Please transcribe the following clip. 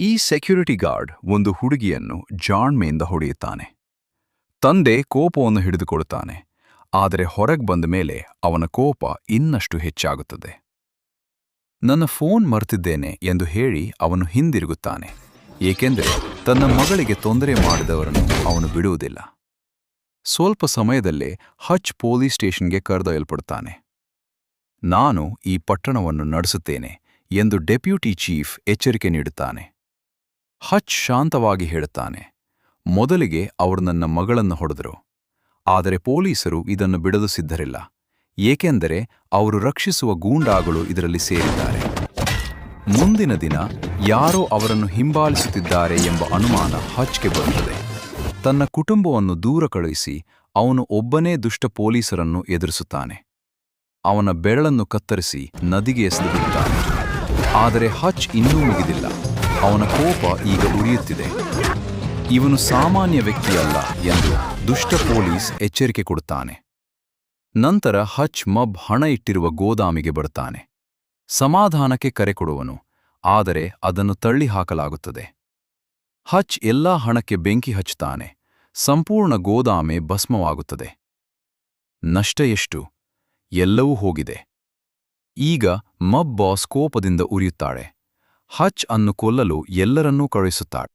ಈ security guard ಒಂದು ಹುಡುಗಿಯನ್ನು ಜಾಣ್ಮೆಯಿಂದ ಹೊಡೆಯುತ್ತಾನೆ. ತಂದೆ ಕೋಪವನ್ನು ಹಿಡಿದುಕೊಳ್ಳುತ್ತಾನೆ, ಆದರೆ ಹೊರಗೆ ಬಂದ ಮೇಲೆ ಅವನ ಕೋಪ ಇನ್ನಷ್ಟು ಹೆಚ್ಚಾಗುತ್ತದೆ. ನನ್ನ ಫೋನ್ ಮರ್ತಿದ್ದೇನೆ ಎಂದು ಹೇಳಿ ಅವನು ಹಿಂದಿರುಗುತ್ತಾನೆ, ಏಕೆಂದರೆ ತನ್ನ ಮಗಳಿಗೆ ತೊಂದರೆ ಮಾಡಿದವರನ್ನು ಅವನು ಬಿಡುವುದಿಲ್ಲ. ಸ್ವಲ್ಪ ಸಮಯದಲ್ಲೇ ಹಚ್ ಪೊಲೀಸ್ ಸ್ಟೇಷನ್ಗೆ ಕರೆದೊಯ್ಯಲ್ಪಡುತ್ತಾನೆ. ನಾನು ಈ ಪಟ್ಟಣವನ್ನು ನಡೆಸುತ್ತೇನೆ ಎಂದು ಡೆಪ್ಯೂಟಿ ಚೀಫ್ ಎಚ್ಚರಿಕೆ ನೀಡುತ್ತಾನೆ. ಹಚ್ ಶಾಂತವಾಗಿ ಹೇಳುತ್ತಾನೆ, ಮೊದಲಿಗೆ ಅವರು ನನ್ನ ಮಗಳನ್ನು ಹೊಡೆದರು, ಆದರೆ ಪೊಲೀಸರು ಇದನ್ನು ಬಿಡಲು ಸಿದ್ಧರಿಲ್ಲ, ಏಕೆಂದರೆ ಅವರು ರಕ್ಷಿಸುವ ಗೂಂಡಾಗಳು ಇದರಲ್ಲಿ ಸೇರಿದ್ದಾರೆ. ಮುಂದಿನ ದಿನ ಯಾರೋ ಅವರನ್ನು ಹಿಂಬಾಲಿಸುತ್ತಿದ್ದಾರೆ ಎಂಬ ಅನುಮಾನ ಹಚ್ಗೆ ಬರುತ್ತದೆ. ತನ್ನ ಕುಟುಂಬವನ್ನು ದೂರ ಕಳುಹಿಸಿ ಅವನು ಒಬ್ಬನೇ ದುಷ್ಟ ಪೊಲೀಸರನ್ನು ಎದುರಿಸುತ್ತಾನೆ. ಅವನ ಬೆರಳನ್ನು ಕತ್ತರಿಸಿ ನದಿಗೆ ಎಸೆದುಬಿಡುತ್ತಾನೆ. ಆದರೆ ಹಚ್ ಇನ್ನೂ ಮುಗಿದಿಲ್ಲ. ಅವನ ಕೋಪ ಈಗ ಉರಿಯುತ್ತಿದೆ. ಇವನು ಸಾಮಾನ್ಯ ವ್ಯಕ್ತಿಯಲ್ಲ ಎಂದು ದುಷ್ಟ ಪೊಲೀಸ್ ಎಚ್ಚರಿಕೆ ಕೊಡುತ್ತಾನೆ. ನಂತರ ಹಚ್ ಮಬ್ ಹಣ ಇಟ್ಟಿರುವ ಗೋದಾಮಿಗೆ ಬರುತ್ತಾನೆ. ಸಮಾಧಾನಕ್ಕೆ ಕರೆ ಕೊಡುವನು, ಆದರೆ ಅದನ್ನು ತಳ್ಳಿ ಹಾಕಲಾಗುತ್ತದೆ. ಹಚ್ ಎಲ್ಲಾ ಹಣಕ್ಕೆ ಬೆಂಕಿ ಹಚ್ಚುತ್ತಾನೆ. ಸಂಪೂರ್ಣ ಗೋದಾಮೆ ಭಸ್ಮವಾಗುತ್ತದೆ. ನಷ್ಟ ಎಷ್ಟು? ಎಲ್ಲವೂ ಹೋಗಿದೆ. ಈಗ ಮಬ್ ಬಾಸ್ ಕೋಪದಿಂದ ಉರಿಯುತ್ತಾಳೆ. ಹಚ್ ಅನ್ನು ಕೊಲ್ಲಲು ಎಲ್ಲರನ್ನೂ ಕಳುಹಿಸುತ್ತಾಳೆ.